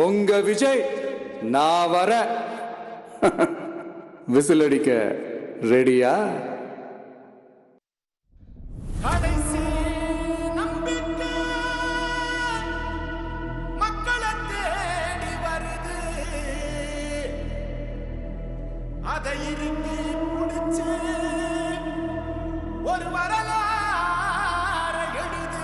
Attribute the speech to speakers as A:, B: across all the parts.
A: உங்க விஜய் நான் வர விசில் அடிக்க ரெடியா?
B: அதை இறுக்கி முடிச்சு ஒரு வரலாறு எழுது.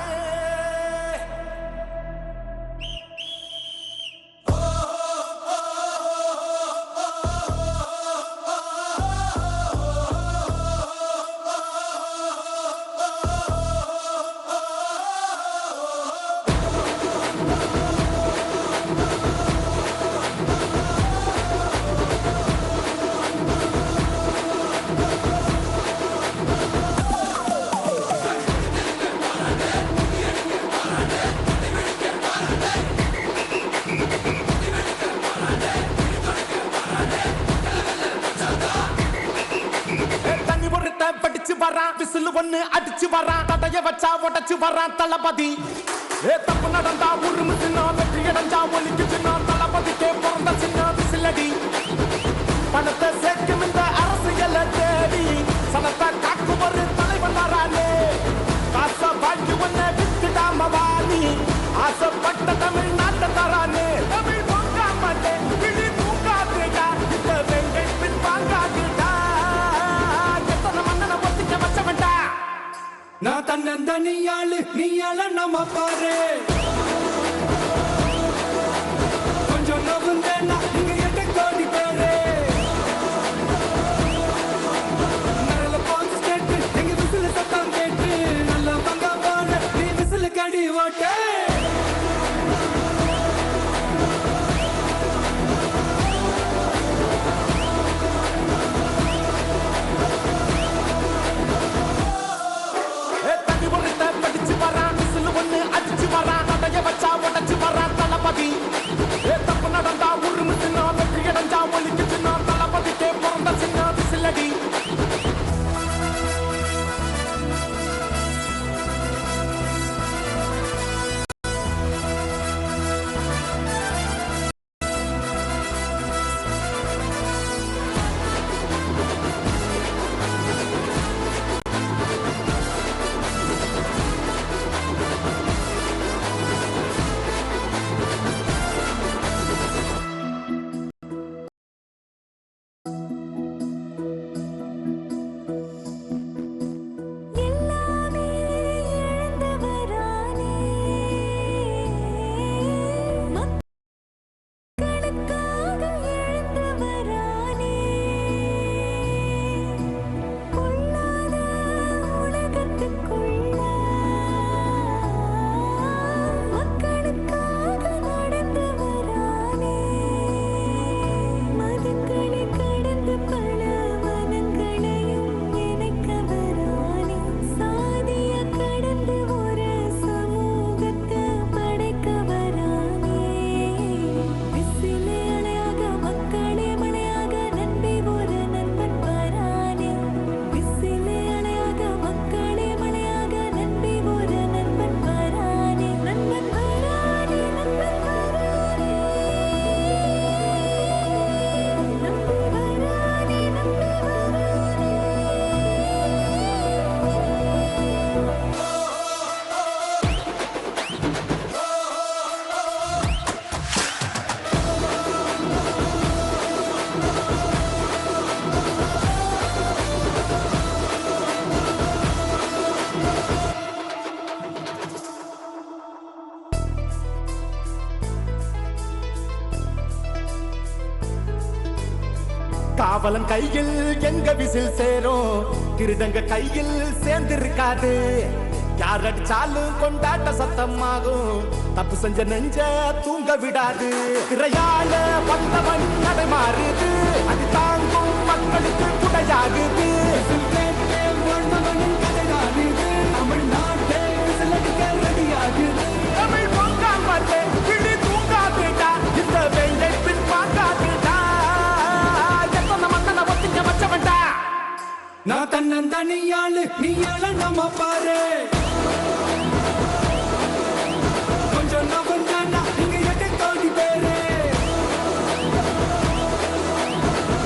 B: விசில் ஒண்ணு அடிச்சு வரான், தடைய வச்சா உடச்சு வரான் தளபதி. தப்பு நடந்தா உருமு சின்ன, வெற்றி அடைஞ்சா ஒலிக்கு சின்ன, தளபதிக்கே பிறந்த சின்ன விசிலடி. பணத்தை சேர்க்கும் இந்த அரசியலை தேடி சனத்தை காக்கும் ஒரு தலைவன் வரானே. காசை வாங்கி ஒன்ன வித்துடாம வாணி, ஆசைப்பட்ட தமிழ் நாட்டை தரானே. தமிழ் பொங்காமட்டே கிளி தூங்காதுடா, இந்த வெங்கை பின் வாங்காதுடா.
A: நான் தன்னந்தனியாளு நீயால நம்ம பாரு, கொஞ்சம் நவுந்தேன்னா இங்க 8 கோடி பேரு. நல்ல பால் ஸ்டேட் எங்க விசில் சத்தம் கேட்டு, நல்ல பங்கா போன நீ விசில் கடி ஓட்டு.
B: தப்பு நடந்தா உருமு சின்ன, வெற்றி அடைஞ்சா ஒலிக்கு சின்ன, தளபதிக்கே பிறந்த சின்ன விசிலடி. காவலன் கையில் எங்க விசில் சேரும், திருடங்க கையில் சேர்ந்திருக்காது. யார் அடிச்சாலும் கொண்டாட்ட சத்தமாகும், தப்பு செஞ்ச நெஞ்ச தூங்க விடாது. திரையால வந்தவன் நடை மாறுது, அது தாங்கும் மக்களுக்கு குடையாகுது.
A: தமிழ்நாட்டே விசிலடிக்க ரெடியாகுது.
B: தமிழ் பொங்காமலே கிளி தூங்காதுடா, இந்த வெள்ளை பின் பார்க்காதுடா. எத்தனை மன்னனை ஒத்திங்க வச்சவன்டா.
A: நான் தன்னந்தனியாளு நீயாள நம்ம பாரு, கொஞ்சம் நவந்தானா இங்க 8 கோடி பேரு.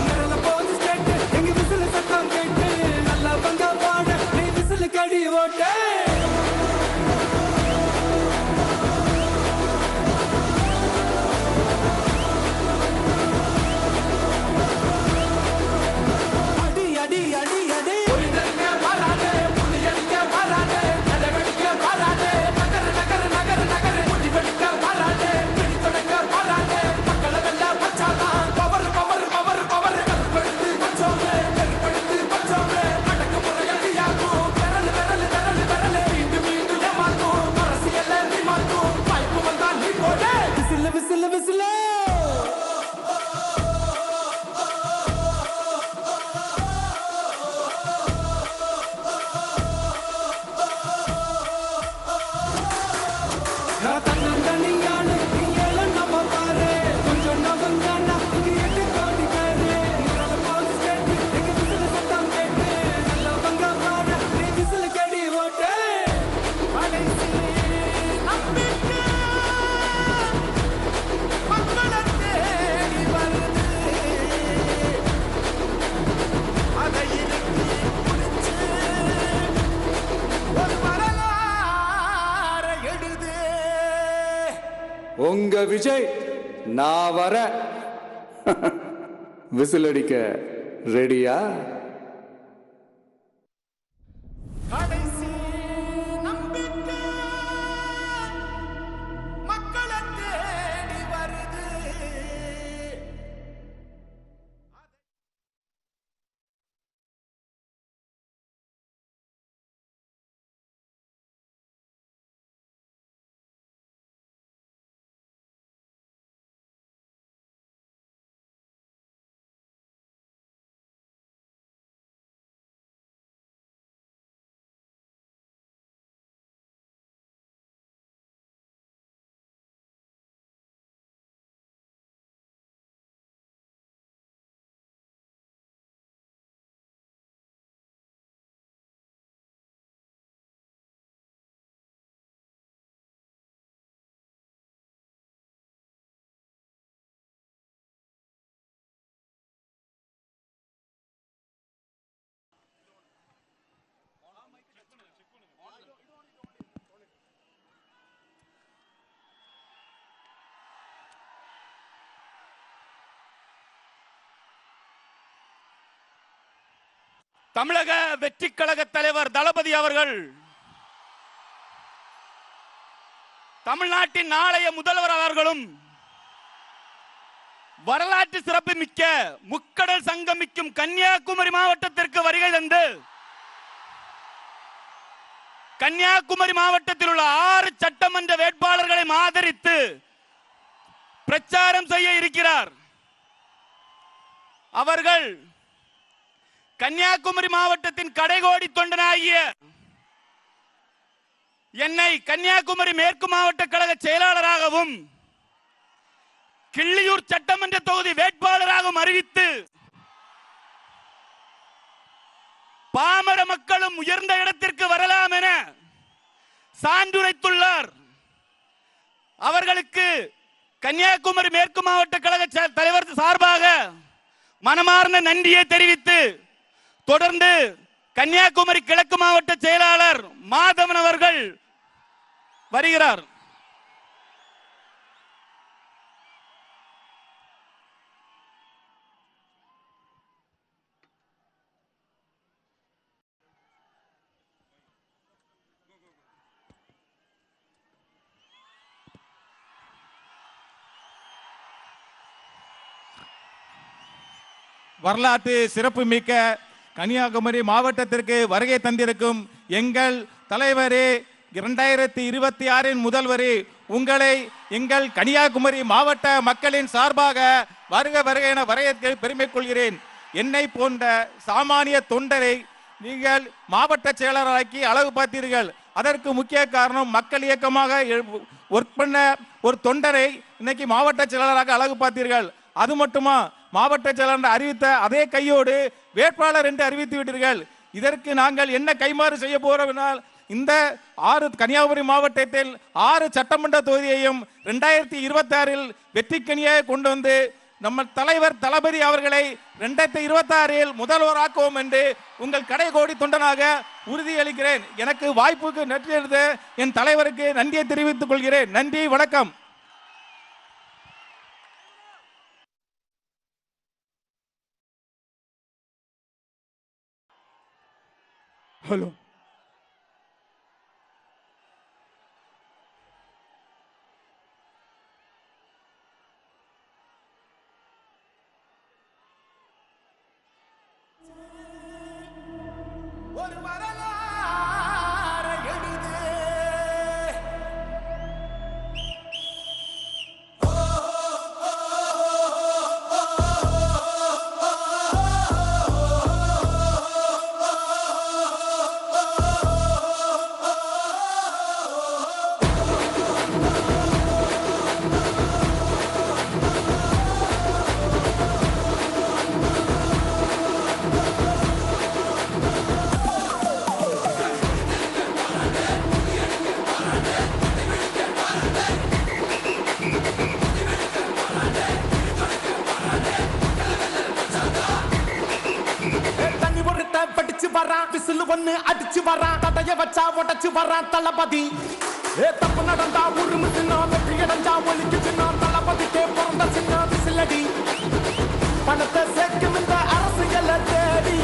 A: நிரல போது ஸ்டேட் எங்க விசில் சத்தம் கேட்டு, நல்லா பங்க பாட நீ விசில் கடி ஓட்டு. அடி அடி அடி அடி
B: புலிதங்க வராதே, புலியடிக்க வராதே, நடவடிக்க வராதே, நகர் நகர் நகர் நகர் முடிவெடுக்க வராதே, பிடித்தொடக்க வராதே, மக்களை வெல்ல வச்சாதான் பவர் பவர் பவர் பவர். கருப்படுத்து வச்சோமே, கருப்படுத்து வச்சோமே, அடக்குமுறை அடியாகும், விரல் விரல் விரல் விரல் மீண்டும் மீண்டும் ஏமாத்தும், அரசியல் நீ மாத்தும், வாய்ப்பு வந்தா நீ போடே.
A: Whistle whistle whistle. நான் தன்னந்தனியாளு நீயாள நம்ம பாரு, கொஞ்சம் நவந்தானா இங்க 8 கோடி பேரு. நிரல போது ஸ்டேட் எங்க விசில் சத்தம் கேட்டு, நல்லா பங்க பாட நீ விசில் கடி ஓட்டு.
B: கடைசி நம்பிக்கை மக்களை தேடி வருது, அதை இறுக்கி பிடிச்சு ஒரு வரலாறை எழுது.
C: உங்க விஜய் நான் வர விசில் அடிக்க ரெடியா?
B: கடைசி நம்பிக்கை மக்களை தேடி வருது.
D: தமிழக வெற்றி கழக தலைவர் தளபதி அவர்கள் தமிழ்நாட்டின் நாளைய முதல்வர் அவர்களும் வரலாற்று சிறப்பு மிக்க முக்கடல் சங்கமிக்கும் கன்னியாகுமரி மாவட்டத்திற்கு வருகை தந்து கன்னியாகுமரி மாவட்டத்தில் உள்ள 6 சட்டமன்ற வேட்பாளர்களை ஆதரித்து பிரச்சாரம் செய்ய இருக்கிறார். அவர்கள் கன்னியாகுமரி மாவட்டத்தின் கடைகோடி தொண்டனாகிய என்னை கன்னியாகுமரி மேற்கு மாவட்ட கழக செயலாளராகவும் கிள்ளியூர் சட்டமன்ற தொகுதி வேட்பாளராகவும் அறிவித்து பாமர மக்களும் உயர்ந்த இடத்திற்கு வரலாம் என சான்றுரைத்துள்ளார். அவர்களுக்கு கன்னியாகுமரி மேற்கு மாவட்ட கழக தலைவர் சார்பாக மனமார்ந்த நன்றியை தெரிவித்து தொடர்ந்து கன்னியாகுமரி கிழக்கு மாவட்ட செயலாளர் மாதவன் அவர்கள் வருகிறார்.
E: வரலாற்று சிறப்பு மிக்க கன்னியாகுமரி மாவட்டத்திற்கு வருகை தந்திருக்கும் எங்கள் தலைவரே 2026 முதல்வரே, உங்களை எங்கள் கன்னியாகுமரி மாவட்ட மக்களின் சார்பாக வருக வருக என வரவேற்க பெருமை கொள்கிறேன். என்னை போன்ற சாமானிய தொண்டரை நீங்கள் மாவட்ட செயலராக்கி அழகு பார்த்தீர்கள். அதற்கு முக்கிய காரணம் மக்கள் இயக்கமாக ஒர்க் பண்ண ஒரு தொண்டரை இன்னைக்கு மாவட்ட செயலராக அழகு பார்த்தீர்கள். அது மட்டுமா, மாவட்ட செயலர் அறிவித்த அதே கையோடு வேட்பாளர் என்று அறிவித்து விட்டீர்கள். இதற்கு நாங்கள் என்ன கைமாறு செய்ய போறோம்? இந்த 6 கன்னியாகுமரி மாவட்டத்தில் 6 சட்டமன்ற தொகுதியையும் 2026 வெற்றிக்கனியாக கொண்டு வந்து நம்ம தலைவர் தளபதி அவர்களை 2026 முதல்வராக்குவோம் என்று உங்கள் கடைகோடி தொண்டனாக உறுதியளிக்கிறேன். எனக்கு வாய்ப்புக்கு நன்றி எழுத என் தலைவருக்கு நன்றியை தெரிவித்துக் கொள்கிறேன். நன்றி, வணக்கம்.
B: ஹலோ,
A: ஒரு வரலாறு எழுது.
B: தண்ணி ஒருத்த படிச்சு வரான், விசில் ஒண்ணு அடிச்சு வரான், தடைய வச்சா உடச்சு வரான் தளபதி. தப்பு நடந்தா உருமு சின்ன, வெற்றி அடைஞ்சா ஒலிக்கு சின்ன, தளபதிக்கே பிறந்த சின்ன விசிலடி. பணத்தை சேர்க்கும் இந்த அரசியலை தேடி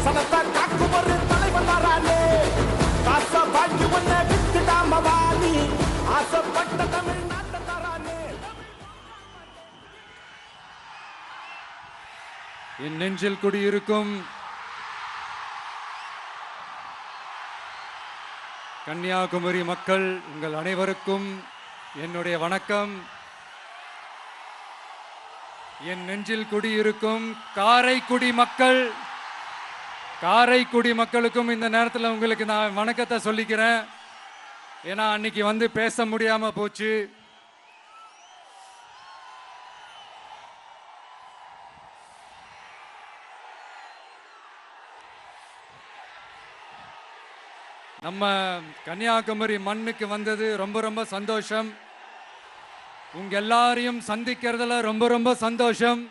B: சனத்தை காக்கும் ஒரு தலைவன் வரானே. காசை வாங்கி ஒன்ன வித்துடாம வாணி, ஆசைப்பட்ட தமிழ்நாட்டை தரானே.
F: என் நெஞ்சில் குடியிருக்கும் கன்னியாகுமரி மக்கள், உங்கள் அனைவருக்கும் என்னுடைய வணக்கம். என் நெஞ்சில் குடியிருக்கும் காரைக்குடி மக்கள், காரைக்குடி மக்களுக்கும் இந்த நேரத்தில் உங்களுக்கு நான் வணக்கத்தை சொல்லிக்கிறேன். ஏன்னா அன்னைக்கு வந்து பேச முடியாம போச்சு. நம்ம கன்னியாகுமரி மண்ணுக்கு வந்தது ரொம்ப ரொம்ப சந்தோஷம். உங்க எல்லாரையும் சந்திக்கிறதுல ரொம்ப ரொம்ப சந்தோஷம்.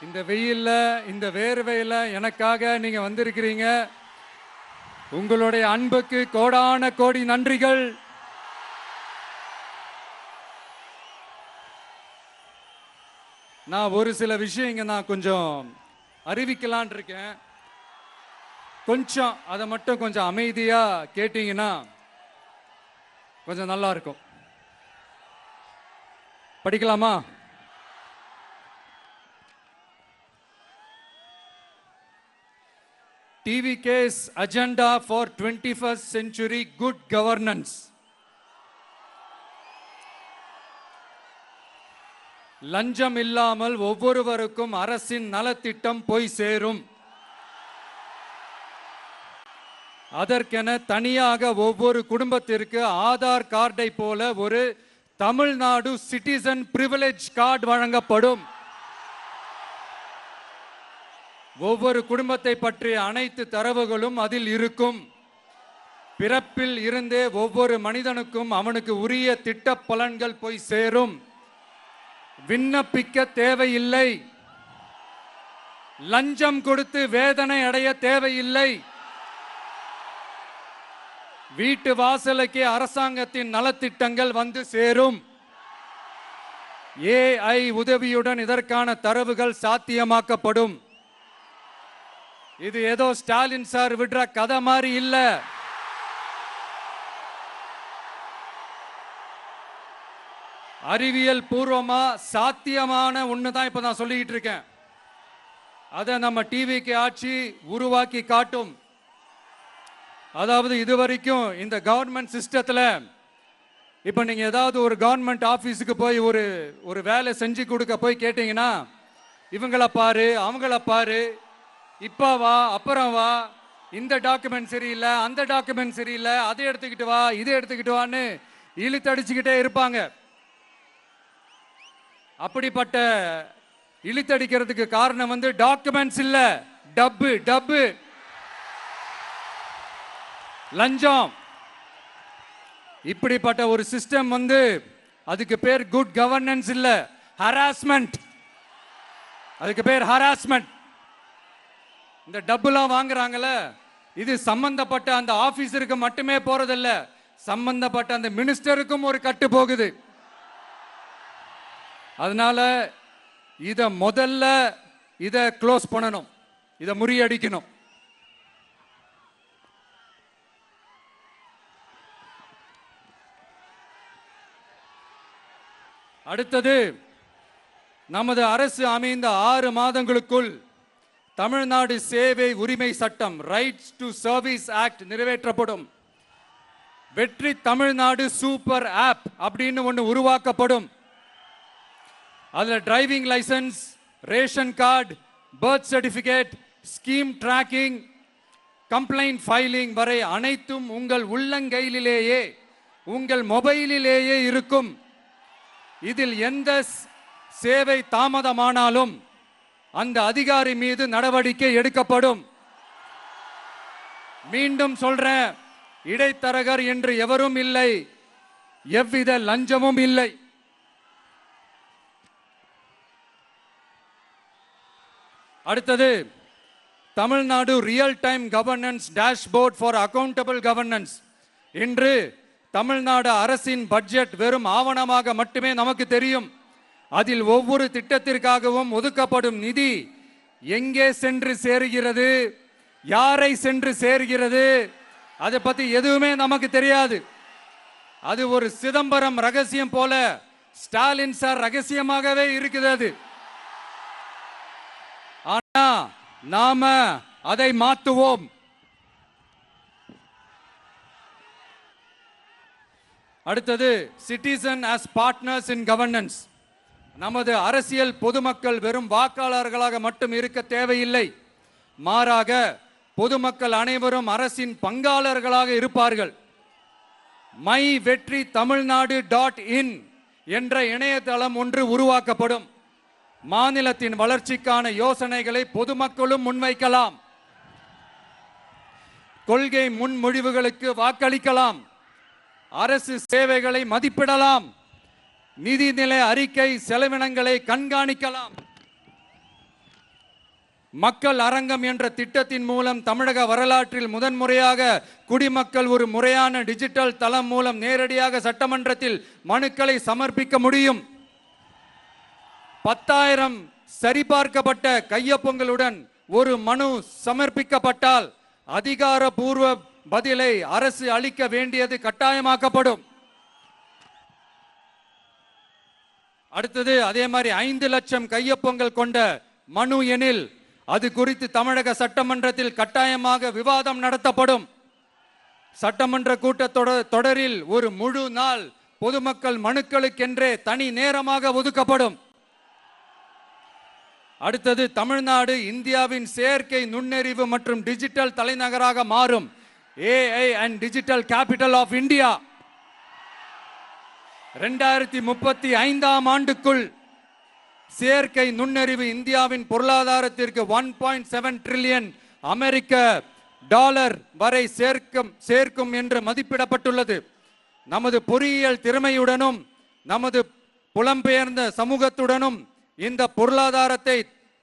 F: இந்த வெயில்ல, இந்த வேர்வையில எனக்காக நீங்க வந்திருக்கிறீங்க. உங்களுடைய அன்புக்கு கோடான கோடி நன்றிகள். நான் ஒரு சில விஷயங்க நான் கொஞ்சம் அறிவிக்கலான் இருக்கேன். கொஞ்சம் அதை மட்டும் கொஞ்சம் அமைதியா கேட்டீங்கன்னா கொஞ்சம் நல்லா இருக்கும். படிக்கலாமா? TVK's agenda for 21st century good governance. லஞ்சம் இல்லாமல் ஒவ்வொருவருக்கும் அரசின் நலத்திட்டம் போய் சேரும். அதற்கென தனியாக ஒவ்வொரு குடும்பத்திற்கு ஆதார் கார்டை போல ஒரு தமிழ்நாடு சிட்டிசன் பிரிவிலேஜ் கார்டு வழங்கப்படும். ஒவ்வொரு குடும்பத்தை பற்றிய அனைத்து தரவுகளும் அதில் இருக்கும். பிறப்பில் இருந்தே ஒவ்வொரு மனிதனுக்கும் அவனுக்கு உரிய திட்ட பலன்கள் போய் சேரும். விண்ணப்பிக்க தேவையில்லை. லஞ்சம் கொடுத்து வேதனை அடைய தேவையில்லை. வீட்டு வாசலுக்கே அரசாங்கத்தின் நலத்திட்டங்கள் வந்து சேரும். AI உதவியுடன் இதற்கான தரவுகள் சாத்தியமாக்கப்படும். இது ஏதோ ஸ்டாலின் சார் விடுற கதை மாதிரி இல்ல. அறிவியல் பூர்வமா சாத்தியமான ஒண்ணுதான் இப்ப நான் சொல்லிட்டு இருக்கேன். அதை நம்ம டிவிக்கு ஆட்சி உருவாக்கி காட்டும். அதாவது இதுவரைக்கும் இந்த கவர்மெண்ட் சிஸ்டத்துல இப்ப நீங்க ஏதாவது ஒரு கவர்மெண்ட் ஆபீஸுக்கு போய் ஒரு வேலை செஞ்சு கொடுக்க போய் கேட்டீங்கன்னா, இவங்கள பாரு அவங்கள பாரு, இப்ப வா அப்புறம் வா, இந்த டாக்குமெண்ட் சரியில்லை அந்த டாக்குமெண்ட் சரியில்லை, அதை எடுத்துக்கிட்டு வா இதை எடுத்துக்கிட்டு வான்னு இழுத்தடிச்சுக்கிட்டே இருப்பாங்க. அப்படிப்பட்ட இழுத்தடிக்கிறதுக்கு காரணம் டாக்குமெண்ட்ஸ் இல்ல, டப்பு லஞ்சம். இப்படிப்பட்ட ஒரு சிஸ்டம் அதுக்கு பேர் குட் கவர்னன்ஸ் இல்ல, ஹராஸ்மெண்ட். அதுக்கு பேர் ஹராஸ்மெண்ட். இந்த டப்புலாம் வாங்குறாங்கல்ல, இது சம்பந்தப்பட்ட அந்த ஆபீசருக்கு மட்டுமே போறதில்ல, சம்பந்தப்பட்ட அந்த மினிஸ்டருக்கும் ஒரு கட்டு போகுது. அதனால முதல்ல இத க்ளோஸ் பண்ணணும், இத முறியடிக்கணும். அடுத்தது, நமது அரசு அமைந்த 6 மாதங்களுக்குள் தமிழ்நாடு சேவை உரிமை சட்டம் ரைட்ஸ் டு சர்வீஸ் ஆக்ட் நிறைவேற்றப்படும். வெற்றி தமிழ்நாடு சூப்பர் ஆப் அப்படின்னு ஒன்று உருவாக்கப்படும். அதுல driving licence, ration card, birth certificate, scheme tracking, complaint filing வரை அனைத்தும் உங்கள் உள்ளங்கையிலேயே உங்கள் மொபைலிலேயே இருக்கும். இதில் எந்த சேவை தாமதமானாலும் அந்த அதிகாரி மீது நடவடிக்கை எடுக்கப்படும். மீண்டும் சொல்றேன், இடைத்தரகர் என்று எவரும் இல்லை, எவ்வித லஞ்சமும் இல்லை. அடுத்தது, Tamil Nadu real time governance dashboard for accountable governance. இன்று தமிழ்நாடு அரசின் பட்ஜெட் வெறும் ஆவணமாக மட்டுமே நமக்கு தெரியும். அதில் ஒவ்வொரு திட்டத்திற்காகவும் ஒதுக்கப்படும் நிதி எங்கே சென்று சேருகிறது, யாரை சென்று சேர்கிறது, அதை பத்தி எதுவுமே நமக்கு தெரியாது. அது ஒரு சிதம்பரம் ரகசியம் போல ஸ்டாலின் சார் ரகசியமாகவே இருக்குது அது. ஆனா நாம அதை மாற்றுவோம். அடுத்தது, சிட்டிசன் as பார்ட்னர்ஸ் இன் கவர்னன்ஸ். நமது அரசியல் பொதுமக்கள் வெறும் வாக்காளர்களாக மட்டும் இருக்க தேவையில்லை, மாறாக பொதுமக்கள் அனைவரும் அரசின் பங்காளர்களாக இருப்பார்கள். மை வெற்றி தமிழ்நாடு .in என்ற இணையதளம் ஒன்று உருவாக்கப்படும். மாநிலத்தின் வளர்ச்சிக்கான யோசனைகளை பொதுமக்களும் முன்வைக்கலாம், கொள்கை முன்மொழிவுகளுக்கு வாக்களிக்கலாம், அரசு சேவைகளை மதிப்பிடலாம், நிதிநிலை அறிக்கை செலவினங்களை கண்காணிக்கலாம். மக்கள் அரங்கம் என்ற திட்டத்தின் மூலம் தமிழக வரலாற்றில் முதன்முறையாக குடிமக்கள் ஒரு முறையான டிஜிட்டல் தளம் மூலம் நேரடியாக சட்டமன்றத்தில் மனுக்களை சமர்ப்பிக்க முடியும். 10,000 சரிபார்க்கப்பட்ட கையொப்பங்களுடன் ஒரு மனு சமர்ப்பிக்கப்பட்டால் அதிகாரப்பூர்வ பதிலை அரசு அளிக்க வேண்டியது கட்டாயமாக்கப்படும். அடுத்தது, அதே மாதிரி 5 லட்சம் கையொப்பங்கள் கொண்ட மனு எனில் அது குறித்து தமிழக சட்டமன்றத்தில் கட்டாயமாக விவாதம் நடத்தப்படும். சட்டமன்ற கூட்டத்தொடரில் ஒரு முழு நாள் பொதுமக்கள் மனுக்களுக்கென்றே தனி நேரமாக ஒதுக்கப்படும். அடுத்தது, தமிழ்நாடு இந்தியாவின் செயற்கை நுண்ணறிவு மற்றும் டிஜிட்டல் தலைநகராக மாறும். AI and Digital Capital of India. 2035ஆம் ஆண்டுக்குள் செயற்கை நுண்ணறிவு இந்தியாவின் பொருளாதாரத்திற்கு 1.7 டிரில்லியன் அமெரிக்க டாலர் வரை சேர்க்கும் என்று மதிப்பிடப்பட்டுள்ளது. நமது பொறியியல் திறமையுடனும் நமது புலம்பெயர்ந்த சமூகத்துடனும் இந்த பொருளாதாரத்தை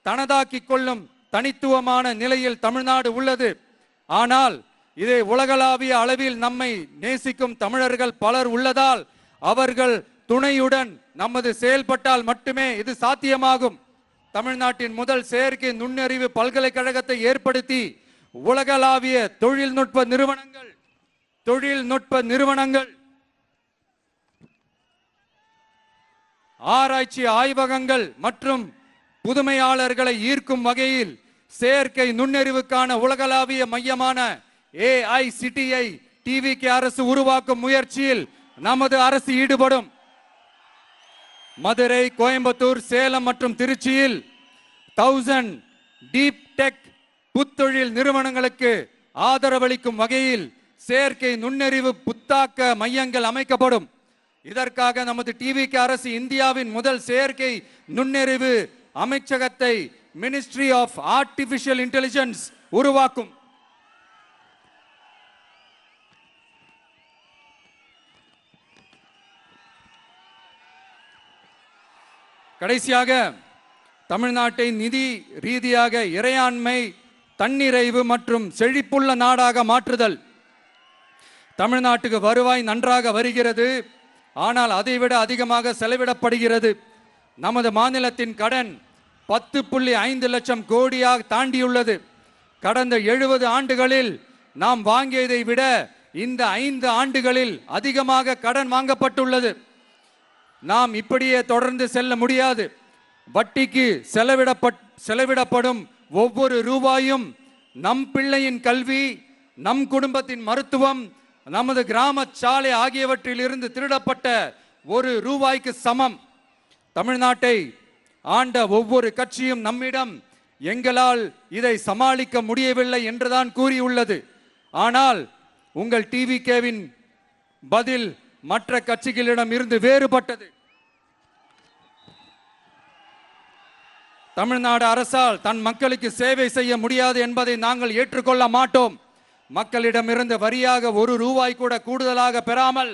F: தனதாக்கிக் கொள்ளும் தனித்துவமான நிலையில் தமிழ்நாடு உள்ளது. ஆனால் இதை உலகளாவிய அளவில் நம்மை நேசிக்கும் தமிழர்கள் பலர் உள்ளதால் அவர்கள் துணையுடன் நமது செயல்பட்டால் மட்டுமே இது சாத்தியமாகும். தமிழ்நாட்டின் முதல் செயற்கை நுண்ணறிவு பல்கலைக்கழகத்தை ஏற்படுத்தி உலகளாவிய தொழில்நுட்ப நிறுவனங்கள் ஆராய்ச்சி ஆய்வகங்கள் மற்றும் புதுமையாளர்களை ஈர்க்கும் வகையில் செயற்கை நுண்ணறிவுக்கான உலகளாவிய மையமான AICTI TVK அரசு உருவாக்கும் முயற்சியில் நமது அரசு ஈடுபடும். மதுரை, கோயம்புத்தூர், சேலம் மற்றும் திருச்சியில் 1000 டீப் டெக் புத்தொழில் நிறுவனங்களுக்கு ஆதரவளிக்கும் வகையில் செயற்கை நுண்ணறிவு புத்தாக்க மையங்கள் அமைக்கப்படும். இதற்காக நமது TVK அரசு இந்தியாவின் முதல் செயற்கை நுண்ணறிவு அமைச்சகத்தை மினிஸ்ட்ரி ஆஃப் ஆர்டிபிஷியல் இன்டெலிஜென்ஸ் உருவாக்கும். கடைசியாக தமிழ்நாட்டை நிதி ரீதியாக இறையாண்மை, தன்னிறைவு மற்றும் செழிப்புள்ள நாடாக மாற்றுதல். தமிழ்நாட்டுக்கு வருவாய் நன்றாக வருகிறது, ஆனால் அதைவிட அதிகமாக செலவிடப்படுகிறது. நமது மாநிலத்தின் கடன் 10.5 லட்சம் கோடியாக தாண்டியுள்ளது. கடந்த 70 ஆண்டுகளில் நாம் வாங்கியதை விட இந்த 5 ஆண்டுகளில் அதிகமாக கடன் வாங்கப்பட்டுள்ளது. நாம் இப்படியே தொடர்ந்து செல்ல முடியாது. வட்டிக்கு செலவிடப்படும் ஒவ்வொரு ரூபாயும் நம் பிள்ளையின் கல்வி, நம் குடும்பத்தின் மருத்துவம், நமது கிராம சாலை ஆகியவற்றிலிருந்து திருடப்பட்ட ஒரு ரூபாய்க்கு சமம். தமிழ்நாட்டை ஆண்ட ஒவ்வொரு கட்சியும் நம்மிடம் எங்களால் இதை சமாளிக்க முடியவில்லை என்றுதான் கூறியுள்ளது. ஆனால் உங்கள் TVKவின் பதில் மற்ற கட்சிகளிடம் இருந்து வேறுபட்டது. தமிழ்நாடு அரசால் தன் மக்களுக்கு சேவை செய்ய முடியாது என்பதை நாங்கள் ஏற்றுக்கொள்ள மாட்டோம். மக்களிடமிருந்து வரியாக ஒரு ரூபாய் கூட கூடுதலாக பெறாமல்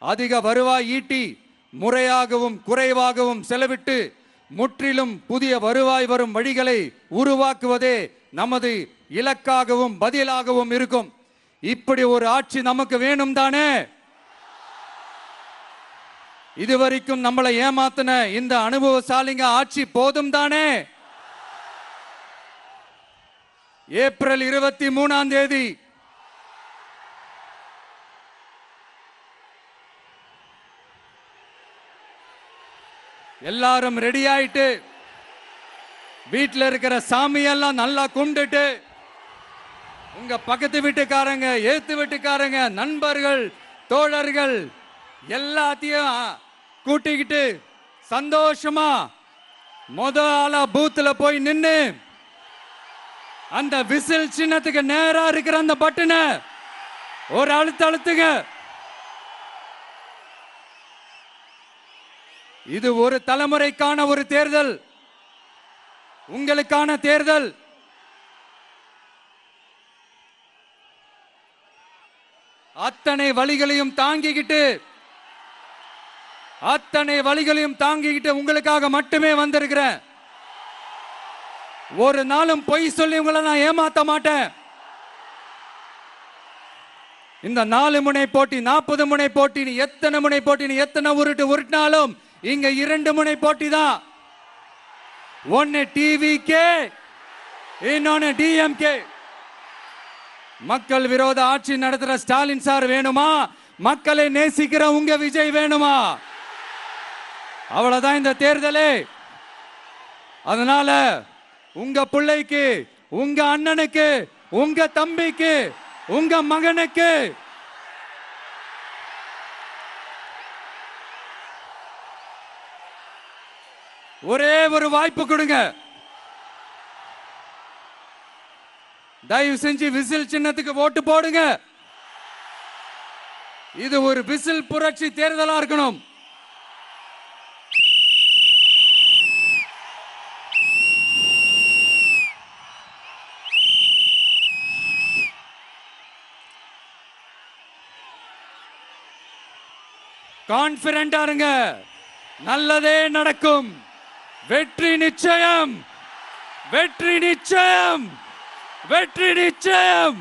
F: அதிக வருவாய் ஈட்டி முறையாகவும் குறைவாகவும் செலவிட்டு முற்றிலும் புதிய வருவாய் வரும் வழிகளை உருவாக்குவதே நமது இலக்காகவும் பதிலாகவும் இருக்கும். இப்படி ஒரு ஆட்சி நமக்கு வேணும் தானே? இதுவரைக்கும் நம்மளை ஏமாத்தின இந்த அனுபவசாலிங்க ஆட்சி போதும் தானே? ஏப்ரல் 23ஆம் தேதி எல்லாரும் ரெடி ஆயிட்டு வீட்டில் இருக்கிற சாமியெல்லாம் நல்லா கும்பிட்டுட்டு உங்க பக்கத்து வீட்டுக்காரங்க, ஏத்து வீட்டுக்காரங்க, நண்பர்கள், தோழர்கள் எல்லாத்தையும் கூட்டிக்கிட்டு சந்தோஷமா முதல்ல பூத்துல போய் நின்னு அந்த விசில் சின்னத்துக்கு நேரா இருக்கிற அந்த பட்டனை ஒரு அழுத்துங்க. இது ஒரு தலைமுறைக்கான ஒரு தேர்தல், உங்களுக்கான தேர்தல். அத்தனை வழிகளையும் தாங்கிக்கிட்டு உங்களுக்காக மட்டுமே வந்திருக்கிறேன். ஒரு நாளும் பொய் சொல்லி உங்களை நான் ஏமாத்த மாட்டேன். இந்த 4 முனை போட்டி, 40 முனை போட்டி, எத்தனை முனை போட்டி, எத்தனை உருட்டினாலும் இங்க 2 முனை போட்டி தான். ஒன்னு TVK, இன்னொன்னு DMK. மக்கள் விரோத ஆட்சி நடத்துற ஸ்டாலின் சார் வேணுமா? மக்களை நேசிக்கிற உங்க விஜய் வேணுமா? அவ்வளவுதான் இந்த தேர்தலே. அதனால உங்க பிள்ளைக்கு, உங்க அண்ணனுக்கு, உங்க தம்பிக்கு, உங்க மகனுக்கு ஒரே ஒரு வாய்ப்பு கொடுங்க. தயவு செஞ்சு விசில் சின்னத்துக்கு ஓட்டு போடுங்க. இது ஒரு விசில் புரட்சி தேர்தலா இருக்கணும். கான்பிடண்டா இருங்க, நல்லதே நடக்கும். வெற்றி நிச்சயம், வெற்றி நிச்சயம், வெற்றி நிச்சயம்.